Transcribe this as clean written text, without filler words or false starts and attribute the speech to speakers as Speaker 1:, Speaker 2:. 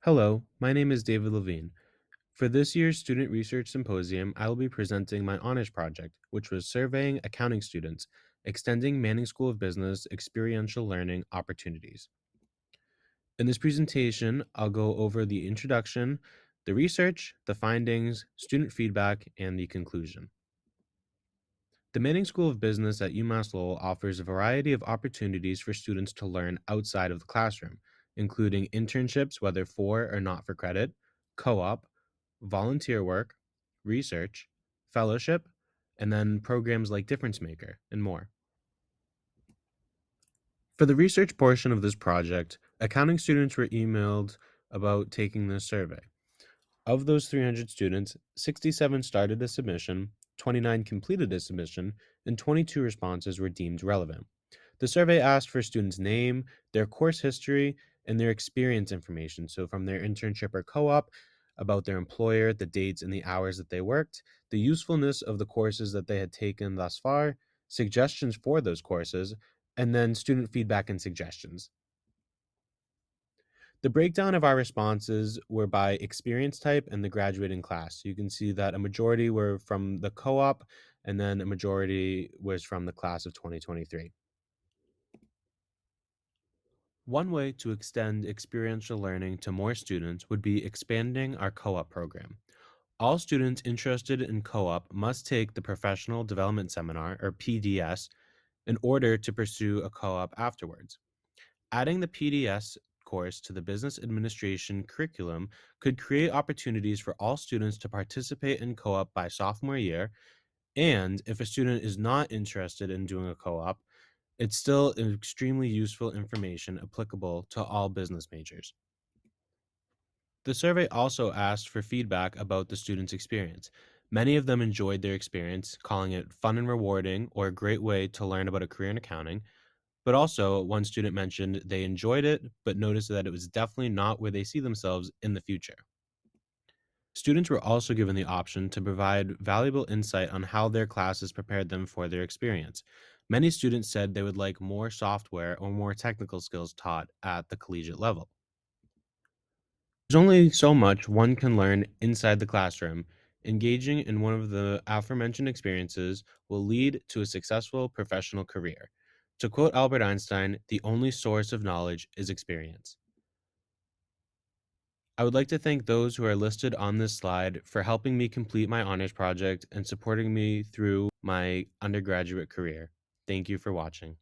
Speaker 1: Hello, my name is David Levine. For this year's Student Research Symposium, I will be presenting my honors project, which was surveying accounting students, extending Manning School of Business experiential learning opportunities. In this presentation, I'll go over the introduction, the research, the findings, student feedback, and the conclusion. The Manning School of Business at UMass Lowell offers a variety of opportunities for students to learn outside of the classroom, including internships, whether for or not for credit, co op, volunteer work, research, fellowship, and then programs like Difference Maker and more. For the research portion of this project, accounting students were emailed about taking this survey. Of those 300 students, 67 started a submission, 29 completed a submission, and 22 responses were deemed relevant. The survey asked for students' name, their course history, and their experience information. So, from their internship or co op, about their employer, the dates and the hours that they worked, the usefulness of the courses that they had taken thus far, suggestions for those courses, and then student feedback and suggestions. The breakdown of our responses were by experience type and the graduating class. You can see that a majority were from the co op, and then a majority was from the class of 2023. One way to extend experiential learning to more students would be expanding our co op program. All students interested in co op must take the Professional Development Seminar, or PDS, in order to pursue a co op afterwards. Adding the PDS course to the business administration curriculum could create opportunities for all students to participate in co op by sophomore year. And if a student is not interested in doing a co op, it's still extremely useful information applicable to all business majors. The survey also asked for feedback about the student's experience. Many of them enjoyed their experience, calling it fun and rewarding or a great way to learn about a career in accounting. But also, one student mentioned they enjoyed it, but noticed that it was definitely not where they see themselves in the future. Students were also given the option to provide valuable insight on how their classes prepared them for their experience. Many students said they would like more software or more technical skills taught at the collegiate level. There's only so much one can learn inside the classroom. Engaging in one of the aforementioned experiences will lead to a successful professional career. To quote Albert Einstein, the only source of knowledge is experience. I would like to thank those who are listed on this slide for helping me complete my honors project and supporting me through my undergraduate career. Thank you for watching.